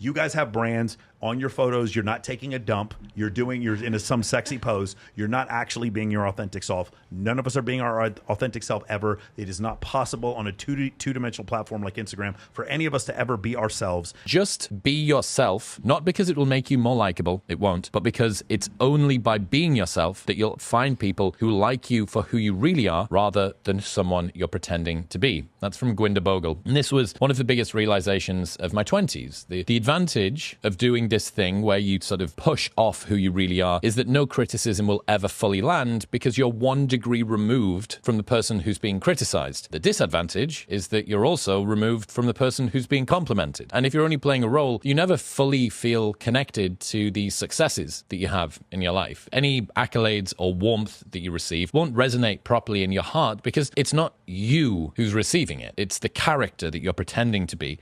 You guys have brands on your photos. You're not taking a dump. You're in some sexy pose. You're not actually being your authentic self. None of us are being our authentic self ever. It is not possible on a two-dimensional platform like Instagram for any of us to ever be ourselves. Just be yourself, not because it will make you more likable, it won't, but because it's only by being yourself that you'll find people who like you for who you really are rather than someone you're pretending to be. That's from Gwynder Bogle. And this was one of the biggest realizations of my 20s. The advantage of doing this thing where you sort of push off who you really are is that no criticism will ever fully land because you're 1 degree removed from the person who's being criticized. The disadvantage is that you're also removed from the person who's being complimented. And if you're only playing a role, you never fully feel connected to the successes that you have in your life. Any accolades or warmth that you receive won't resonate properly in your heart because it's not you who's receiving it. It's the character that you're pretending to be.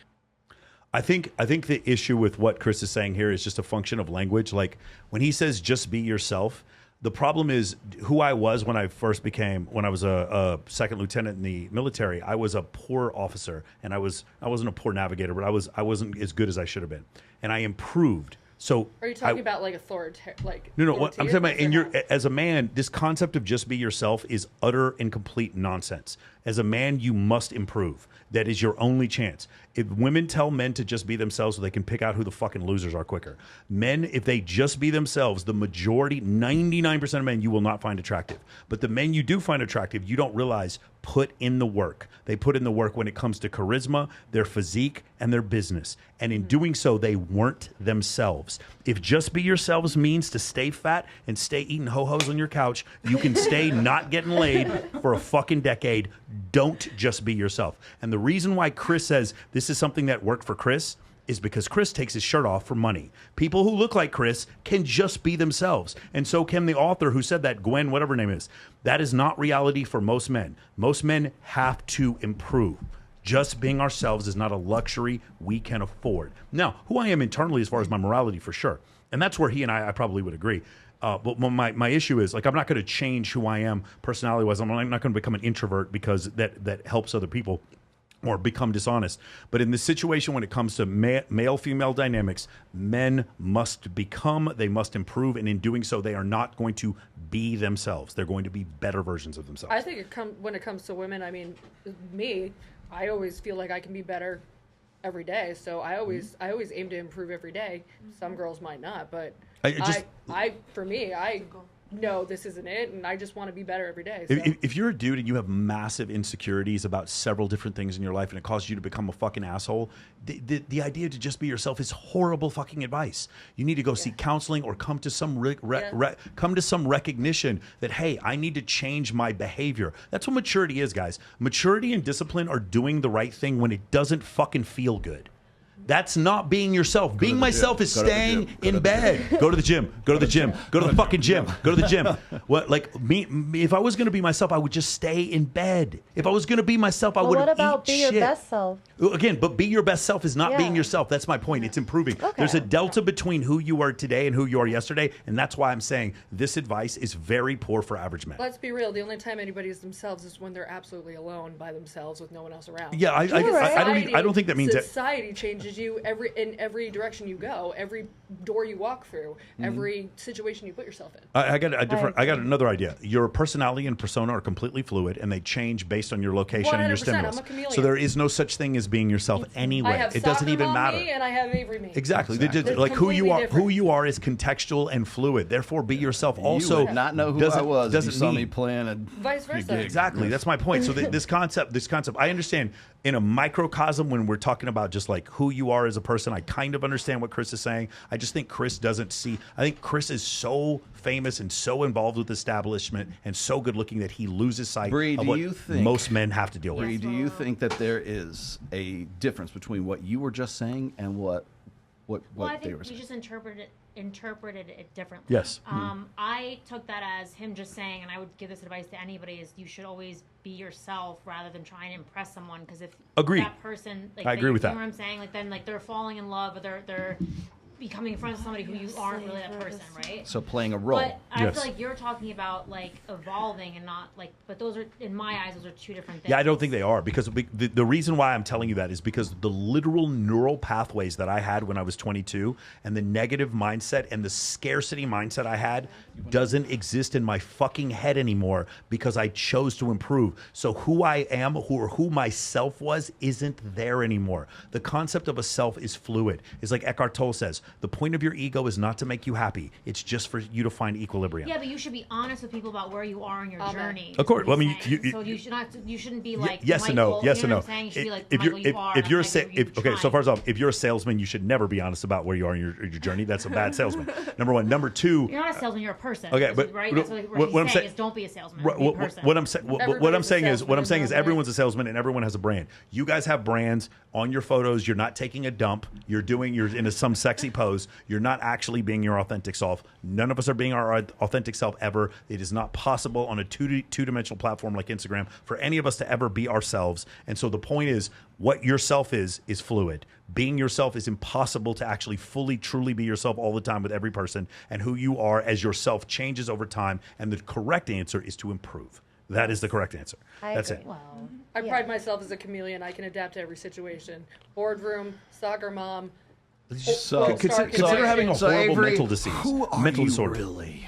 I think the issue with what Chris is saying here is just a function of language. Like when he says just be yourself, the problem is who I was when I was a second lieutenant in the military. I was a poor officer, and I wasn't a poor navigator, but I wasn't as good as I should have been, and I improved. So are you talking about like authoritarian? Like no. What I'm talking about, as a man, this concept of just be yourself is utter and complete nonsense. As a man, you must improve. That is your only chance. If women tell men to just be themselves so they can pick out who the fucking losers are quicker. Men, if they just be themselves, the majority, 99% of men, you will not find attractive. But the men you do find attractive, you don't realize put in the work. They put in the work when it comes to charisma, their physique, and their business. And in doing so, they weren't themselves. If just be yourselves means to stay fat and stay eating ho-hos on your couch, you can stay not getting laid for a fucking decade. Don't just be yourself. And the reason why Chris says this is something that worked for Chris is because Chris takes his shirt off for money. People who look like Chris can just be themselves. And so can the author who said that, Gwen, whatever her name is. That is not reality for most men. Most men have to improve. Just being ourselves is not a luxury we can afford. Now, who I am internally as far as my morality, for sure. And that's where he and I probably would agree. But my issue is, like, I'm not going to change who I am personality-wise. I'm not going to become an introvert because that helps other people or become dishonest. But in this situation, when it comes to male-female dynamics, men must become, they must improve, and in doing so, they are not going to be themselves. They're going to be better versions of themselves. I think when it comes to women, I mean, me, I always feel like I can be better every day. So I always aim to improve every day. Some girls might not, but for me, I know this isn't it, and I just want to be better every day. So. If you're a dude and you have massive insecurities about several different things in your life and it causes you to become a fucking asshole, the idea to just be yourself is horrible fucking advice. You need to go seek counseling or come to some come to some recognition that, hey, I need to change my behavior. That's what maturity is, guys. Maturity and discipline are doing the right thing when it doesn't fucking feel good. That's not being yourself. Being myself is staying in bed. Go to the gym. Go to the gym. Go to the fucking gym. Go to the gym. What, like me? If I was going to be myself, I would just stay in bed. If I was going to be myself, I would. What about be your best self? Again, but be your best self is not being yourself. That's my point. It's improving. Okay. There's a delta between who you are today and who you are yesterday, and that's why I'm saying this advice is very poor for average men. Let's be real. The only time anybody is themselves is when they're absolutely alone by themselves with no one else around. Yeah, I don't think that means society changes you in every direction you go, every door you walk through, every situation you put yourself in. I got another idea. Your personality and persona are completely fluid, and they change based on your location and your stimulus. I'm a chameleon. So there is no such thing as being yourself anyway. I have it doesn't even matter. Me and I have Avery me. Exactly. Like who you are is contextual and fluid. Therefore, be yourself. Also, you would not know who I was. Doesn't you saw me playing a vice versa. Exactly. That's my point. So this concept, I understand in a microcosm when we're talking about just like who you are as a person. I kind of understand what Chris is saying. I just think Chris doesn't see. I think Chris is so famous and so involved with establishment and so good looking that he loses sight of what most men have to deal with. Bree, do you think that there is a difference between what you were just saying and what I they think were saying? You just interpreted it differently. Yes. I took that as him just saying, and I would give this advice to anybody, is you should always be yourself rather than trying to impress someone, because if Agreed. that person, like, I agree with that. You know what I'm saying? Like then, like they're falling in love, or they're becoming friends with somebody who you aren't really that person, right? So playing a role. But I feel like you're talking about like evolving and not like, but those are, in my eyes, those are two different things. Yeah, I don't think they are, because the reason why I'm telling you that is because the literal neural pathways that I had when I was 22 and the negative mindset and the scarcity mindset I had doesn't exist in my fucking head anymore because I chose to improve. So who I am, who my self was, isn't there anymore. The concept of a self is fluid. It's like Eckhart Tolle says, the point of your ego is not to make you happy. It's just for you to find equilibrium. Yeah, but you should be honest with people about where you are in your journey. Of course. Well, I mean, so you should not. You shouldn't be like yes and no. Michael, Yes you know and what I'm saying? no. You should be like If Michael, you are. if you're so first off, if you're a salesman, you should never be honest about where you are in your journey. That's a bad salesman. Number one. Number two. You're not a salesman. You're a person. Okay, but right. That's what I'm saying is don't be a salesman. Be a person. What I'm saying is everyone's a a salesman and everyone has a brand. You guys have brands on your photos. You're not taking a dump. You're in some sexy pose. You're not actually being your authentic self. None of us are being our authentic self ever. It is not possible on a two-dimensional platform like Instagram for any of us to ever be ourselves. And so the point is, what yourself is fluid. Being yourself is impossible to actually fully, truly be yourself all the time with every person. And who you are as yourself changes over time. And the correct answer is to improve. That is the correct answer. That's it. Well, I pride myself as a chameleon. I can adapt to every situation. Boardroom, soccer mom. So Consider having a horrible Avery, mental disease, who are mental you disorder. really?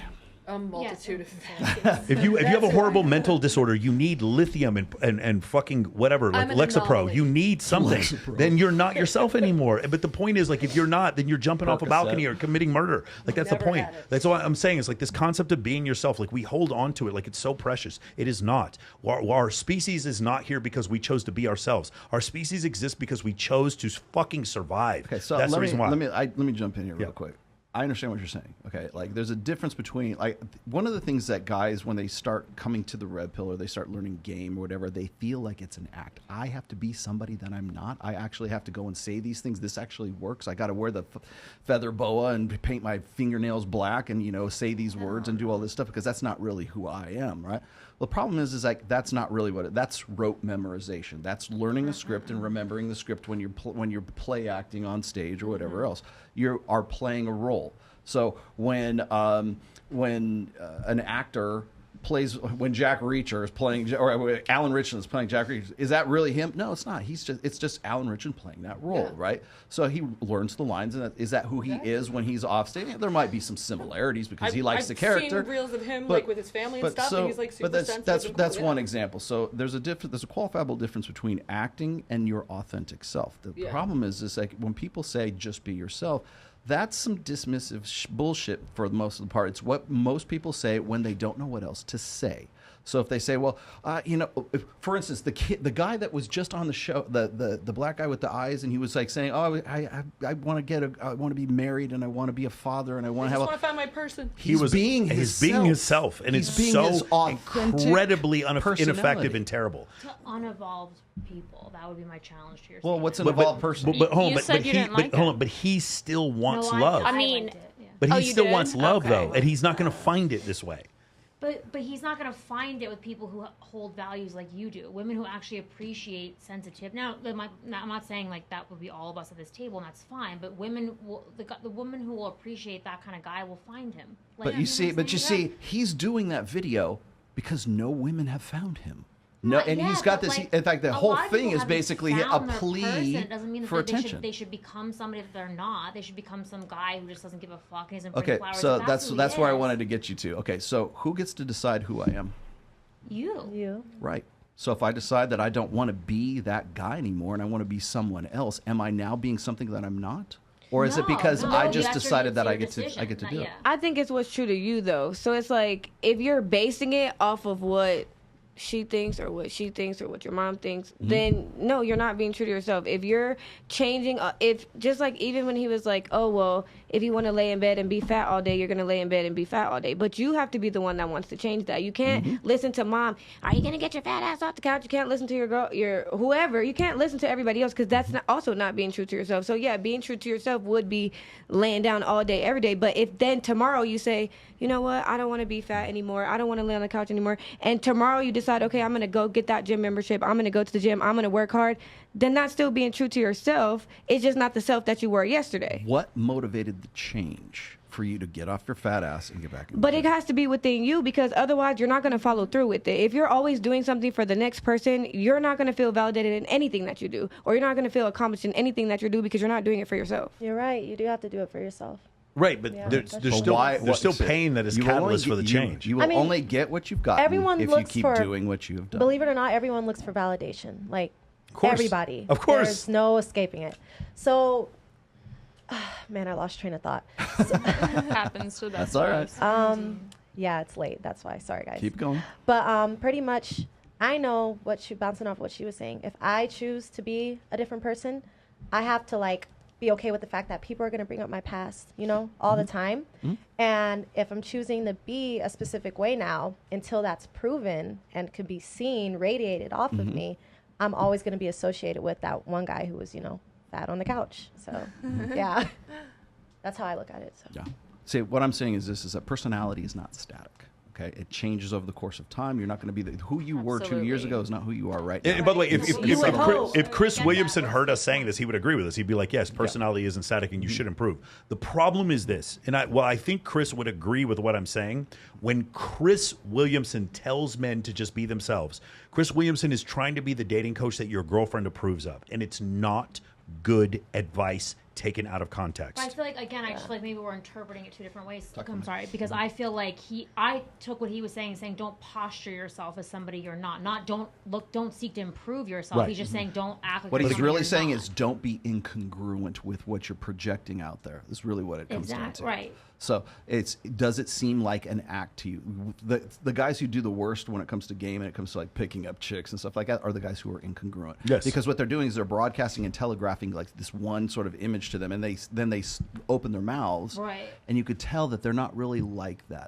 A multitude of things. If you have a horrible mental disorder, you need lithium and fucking whatever, like I'm an Lexapro. anomaly. You need something. Lexapro. Then you're not yourself anymore. But the point is, like, if you're not, then you're jumping off a balcony or committing murder. Like, that's the Never point. had it. That's what I'm saying. Is like this concept of being yourself. Like, we hold on to it like it's so precious. It is not. Our species is not here because we chose to be ourselves. Our species exists because we chose to fucking survive. Okay, so that's the reason why. let me jump in here real quick. I understand what you're saying. Okay, like there's a difference between like one of the things that guys, when they start coming to the red pill or they start learning game or whatever, they feel like it's an act. I have to be somebody that I'm not. I actually have to go and say these things. This actually works. I got to wear the feather boa and paint my fingernails black and say these words and do all this stuff because that's not really who I am, right? Well, the problem is like that's not really that's rote memorization. That's learning a script and remembering the script when you're play acting on stage or whatever else. You are playing a role. So when an actor plays, when Jack Reacher is playing, or Alan Ritchson is playing Jack Reacher, is that really him? No, it's not. It's just Alan Ritchson playing that role, right? So he learns the lines, and is that who he is when he's off stage? There might be some similarities because he likes the character. I've seen reels of him like with his family and stuff, and he's like super sensitive. That's one example. So there's a qualifiable difference between acting and your authentic self. The problem is like when people say just be yourself, that's some dismissive bullshit for the most of the part. It's what most people say when they don't know what else to say. So if they say, well, for instance, the guy that was just on the show, the black guy with the eyes, and he was like saying, oh, I want to be married, and I want to be a father, and I want to have. I just want to find my person. He's being himself, and it's so incredibly ineffective and terrible. To unevolved people, that would be my challenge to yourself. Well, what's an evolved person? But he still wants love. I mean, but he still wants love though, and he's not going to find it this way. But he's not going to find it with people who hold values like you do. Women who actually appreciate sensitive. Now, I'm not saying like that would be all of us at this table, and that's fine. But women, the woman who will appreciate that kind of guy will find him. Like, but you see, he's doing that video because no women have found him. No, and he's got this. Like, in fact, the whole thing is basically a plea for attention. They should become somebody that they're not. They should become some guy who just doesn't give a fuck and isn't okay, flowers. so that's where I wanted to get you to. Okay, so who gets to decide who I am? You. Right. So if I decide that I don't want to be that guy anymore and I want to be someone else, am I now being something that I'm not? Or is it because I just decided that I get to do it? I think it's what's true to you though. So it's like if you're basing it off of what she thinks or what she thinks or what your mom thinks, then no, you're not being true to yourself. If you're changing, if just like even when he was like, oh, well, if you want to lay in bed and be fat all day, you're going to lay in bed and be fat all day. But you have to be the one that wants to change that. You can't listen to mom. Are you going to get your fat ass off the couch? You can't listen to your girl, your whoever. You can't listen to everybody else because that's also not being true to yourself. So yeah, being true to yourself would be laying down all day, every day. But if then tomorrow you say, you know what, I don't want to be fat anymore. I don't want to lay on the couch anymore. And tomorrow you decide decide, okay, I'm going to go get that gym membership. I'm going to go to the gym. I'm going to work hard. Then that's still being true to yourself. It's just not the self that you were yesterday. What motivated the change for you to get off your fat ass and get back in? But it has to be within you, because otherwise you're not going to follow through with it. If you're always doing something for the next person, you're not going to feel validated in anything that you do, or you're not going to feel accomplished in anything that you do, because you're not doing it for yourself. You're right. You do have to do it for yourself. Right, but there's still pain that is catalyst for the change. You will only get what you've got if you keep doing what you've done. Believe it or not, everyone looks for validation. Like, everybody. Of course. There's no escaping it. So, man, I lost train of thought. Happens to That's all right. Yeah, it's late. That's why. Sorry, guys. Keep going. But pretty much, I know bouncing off what she was saying. If I choose to be a different person, I have to, like, be okay with the fact that people are going to bring up my past, all the time. And if I'm choosing to be a specific way now, until that's proven and could be seen, radiated off of me, I'm always going to be associated with that one guy who was, fat on the couch. So, yeah, that's how I look at it. So. Yeah. See, what I'm saying is is that personality is not static. Okay, it changes over the course of time. You're not going to be who you were 2 years ago is not who you are right now. And by the way, if Chris Williamson heard us saying this, he would agree with us. He'd be like, yes, personality isn't static and you should improve. The problem is this, and I think Chris would agree with what I'm saying. When Chris Williamson tells men to just be themselves, Chris Williamson is trying to be the dating coach that your girlfriend approves of, and it's not good advice taken out of context. But I feel like, again, I just feel like maybe we're interpreting it two different ways. I'm sorry, because I feel like I took what he was saying don't posture yourself as somebody you're not don't seek to improve yourself. Right. He's just saying don't act like what you're he's really you're saying not. is don't be incongruent with what you're projecting out there. That's really what it comes down to. Right. So does it seem like an act to you? The guys who do the worst when it comes to game and it comes to like picking up chicks and stuff like that are the guys who are incongruent. Yes. Because what they're doing is they're broadcasting and telegraphing like this one sort of image to them, and then they open their mouths, Right. and you could tell that they're not really like that.